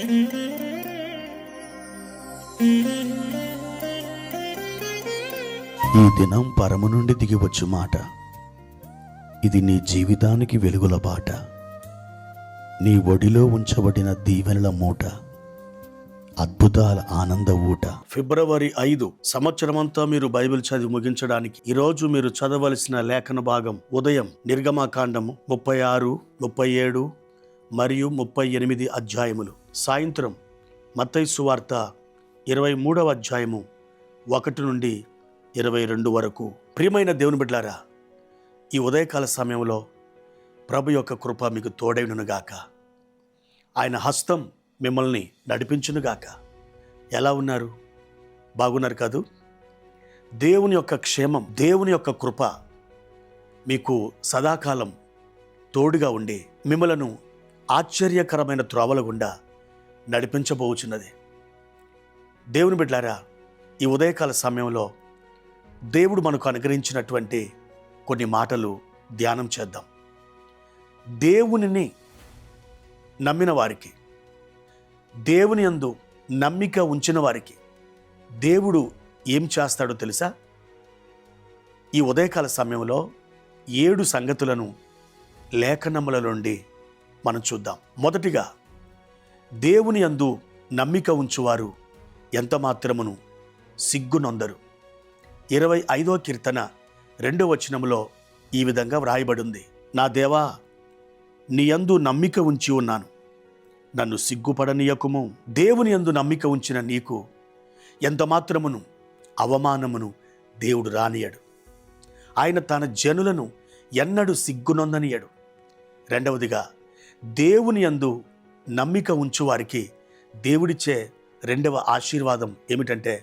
ఈ దినం పరము నుండి దిగివచ్చు మాట. ఇది నీ జీవితానికి వెలుగుల బాట. నీ ఒడిలో ఉంచబడిన దీవెనల మూట, అద్భుతాల ఆనంద ఊట. ఫిబ్రవరి 5 సంవత్సరమంతా మీరు బైబిల్ చదివి ముగించడానికి ఈరోజు మీరు చదవలసిన లేఖన భాగం ఉదయం నిర్గమాకాండము 36, 37 మరియు 38 అధ్యాయములు. సాయంత్రం మత్తయి సువార్త 23వ అధ్యాయము 1 నుండి 22 వరకు. ప్రియమైన దేవుని బిడ్డలారా, ఈ ఉదయకాల సమయంలో ప్రభు యొక్క కృప మీకు తోడైనగాక. ఆయన హస్తం మిమ్మల్ని నడిపించునుగాక. ఎలా ఉన్నారు? బాగున్నారు కాదు? దేవుని యొక్క క్షేమం, దేవుని యొక్క కృప మీకు సదాకాలం తోడుగా ఉండి మిమ్మలను ఆశ్చర్యకరమైన త్రోవల గుండా నడిపించబోచున్నది. దేవుని బిడ్డలారా, ఈ ఉదయకాల సమయంలో దేవుడు మనకు అనుగ్రహించినటువంటి కొన్ని మాటలు ధ్యానం చేద్దాం. దేవునిని నమ్మిన వారికి, దేవుని యందు నమ్మిక ఉంచిన వారికి దేవుడు ఏం చేస్తాడో తెలుసా? ఈ ఉదయకాల సమయంలో 7 సంగతులను లేఖనముల నుండి మనం చూద్దాం. మొదటిగా, దేవుని యందు నమ్మిక ఉంచువారు ఎంత మాత్రమును సిగ్గునొందరు. 25వ కీర్తన 2వ వచనములో ఈ విధంగా వ్రాయబడింది: నా దేవా, నీ యందు నమ్మిక ఉంచి ఉన్నాను, నన్ను సిగ్గుపడనీయకుము. దేవుని యందు నమ్మిక ఉంచిన నీకు ఎంత మాత్రమును అవమానమును దేవుడు రానియడు. ఆయన తన జనులను ఎన్నడూ సిగ్గునొందనీయడు. రెండవదిగా, దేవుని యందు నమ్మిక ఉంచువారికి దేవుడిచ్చే రెండవ ఆశీర్వాదం ఏమిటంటే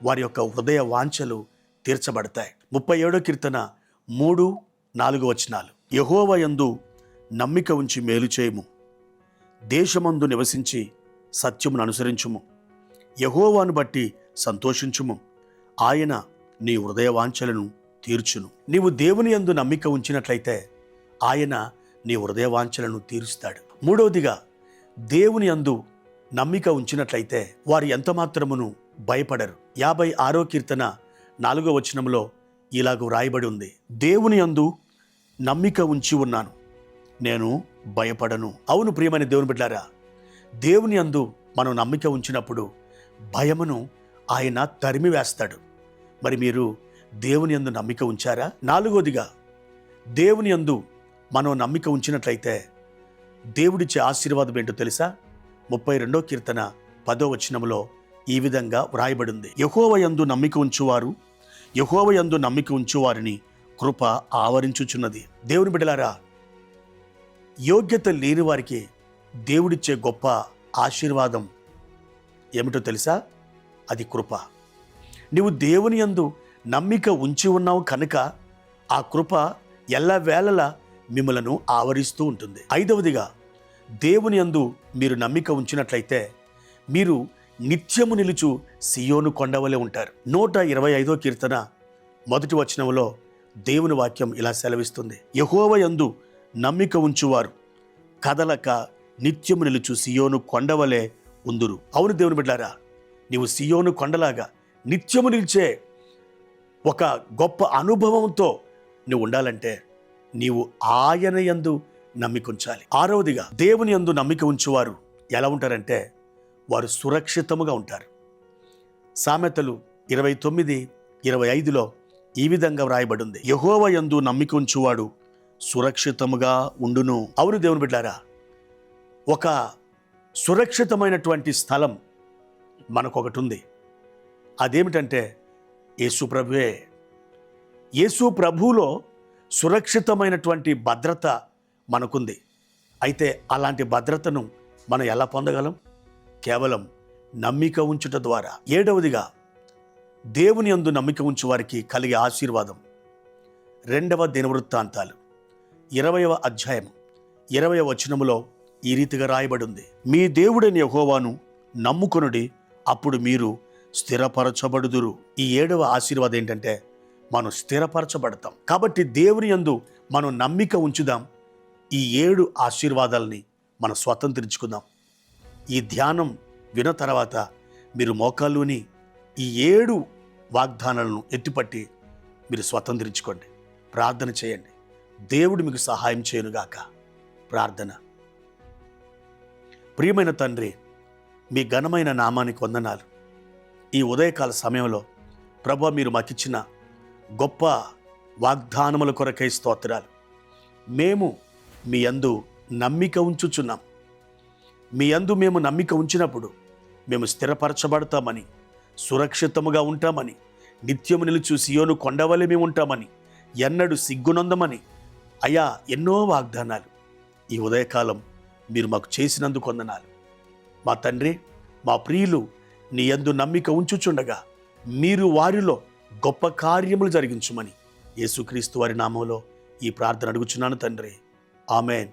వారి యొక్క హృదయ వాంఛలు తీర్చబడతాయి. 37వ కీర్తన 3, 4 వచనాలు: యెహోవా యందు నమ్మిక ఉంచి మేలు చేయుము, దేశమందు నివసించి సత్యమును అనుసరించుము. యెహోవాను బట్టి సంతోషించుము, ఆయన నీ హృదయ వాంఛలను తీర్చును. నీవు దేవుని యందు నమ్మిక ఉంచినట్లయితే ఆయన నీ హృదయ వాంఛలను తీరుస్తాడు. మూడవదిగా, దేవుని యందు నమ్మిక ఉంచినట్లయితే వారు ఎంత మాత్రమును భయపడరు. 56వ కీర్తన 4వ వచనంలో ఇలాగ వ్రాయబడి ఉంది: దేవుని యందు నమ్మిక ఉంచి ఉన్నాను, నేను భయపడను. అవును ప్రియమైన దేవుని బిడ్డలారా, దేవుని యందు మనం నమ్మిక ఉంచినప్పుడు భయమును ఆయన తరిమి వేస్తాడు. మరి మీరు దేవుని యందు నమ్మిక ఉంచారా? 4వదిగా, దేవుని యందు మనం నమ్మిక ఉంచినట్లయితే దేవుడిచ్చే ఆశీర్వాదం ఏంటో తెలుసా? 32వ కీర్తన 10వ వచనంలో ఈ విధంగా వ్రాయబడింది: యెహోవా యందు నమ్మిక ఉంచువారు, యెహోవా యందు నమ్మిక ఉంచువారిని కృప ఆవరించుచున్నది. దేవుని బిడ్డలారా, యోగ్యత లేని వారికి దేవుడిచ్చే గొప్ప ఆశీర్వాదం ఏమిటో తెలుసా? అది కృప. నీవు దేవుని యందు నమ్మిక ఉంచి ఉన్నావు కనుక ఆ కృప ఎల్లవేళలా మిమ్మలను ఆవరిస్తూ ఉంటుంది. 5వదిగా, దేవుని యందు మీరు నమ్మిక ఉంచినట్లయితే మీరు నిత్యము నిలుచు సియోను కొండవలే ఉంటారు. 125వ కీర్తన 1వ వచనంలో దేవుని వాక్యం ఇలా సెలవిస్తుంది: యెహోవా యందు నమ్మిక ఉంచువారు కదలక నిత్యము నిలుచు సియోను కొండవలే ఉందురు. అవును దేవుని బిడ్డారా, నీవు సియోను కొండలాగా నిత్యము నిలిచే ఒక గొప్ప అనుభవంతో నువ్వు ఉండాలంటే నీవు ఆయన యందు నమ్మిక ఉంచాలి. 6వదిగా, దేవుని యందు నమ్మిక ఉంచువారు ఎలా ఉంటారంటే వారు సురక్షితముగా ఉంటారు. సామెతలు 29, 25లో ఈ విధంగా వ్రాయబడింది: యెహోవా యందు నమ్మిక ఉంచువాడు సురక్షితముగా ఉండును. అవును దేవుని బిడ్డారా, ఒక సురక్షితమైనటువంటి స్థలం మనకొకటి ఉంది. అదేమిటంటే యేసు ప్రభువే. యేసు ప్రభువులో సురక్షితమైనటువంటి భద్రత మనకుంది. అయితే అలాంటి భద్రతను మనం ఎలా పొందగలం? కేవలం నమ్మిక ఉంచుట ద్వారా. 7వదిగా, దేవుని యందు నమ్మిక ఉంచు వారికి కలిగే ఆశీర్వాదం 2వ దినవృత్తాంతాలు 20వ అధ్యాయం 20వ వచనములో ఈ రీతిగా రాయబడి ఉంది: మీ దేవుడైన యెహోవాను నమ్ముకొనుడి, అప్పుడు మీరు స్థిరపరచబడుదురు. ఈ 7వ ఆశీర్వాదం ఏంటంటే మనం స్థిరపరచబడతాం. కాబట్టి దేవుని యందు మనం నమ్మిక ఉంచుదాం. ఈ 7 ఆశీర్వాదాలని మనం స్వతంత్రించుకుందాం. ఈ ధ్యానం విన్న తర్వాత మీరు మోకాల్లోని ఈ 7 వాగ్దానాలను ఎత్తిపట్టి మీరు స్వతంత్రించుకోండి. ప్రార్థన చేయండి. దేవుడు మీకు సహాయం చేయనుగాక. ప్రార్థన. ప్రియమైన తండ్రి, మీ ఘనమైన నామానికి వందనాలు. ఈ ఉదయకాల సమయంలో ప్రభువా, మీరు మాకిచ్చిన గొప్ప వాగ్దానముల కొరకై స్తోత్రాలు. మేము మీ యందు నమ్మిక ఉంచుచున్నాం. మీ యందు మేము నమ్మిక ఉంచినప్పుడు మేము స్థిరపరచబడతామని, సురక్షితముగా ఉంటామని, నిత్యము నిలుచు సియోను కొండవలె మేము ఉంటామని, ఎన్నడూ సిగ్గునందమని, అయ్యా ఎన్నో వాగ్దానాలు ఈ ఉదయకాలం మీరు మాకు చేసినందుకు వందనాలు. మా తండ్రి, మా ప్రియులు నీ యందు నమ్మిక ఉంచుచుండగా మీరు వారిలో గొప్ప కార్యములు జరిగించుమని యేసుక్రీస్తు వారి నామంలో ఈ ప్రార్థన అడుగుచున్నాను తండ్రి. ఆమేన్.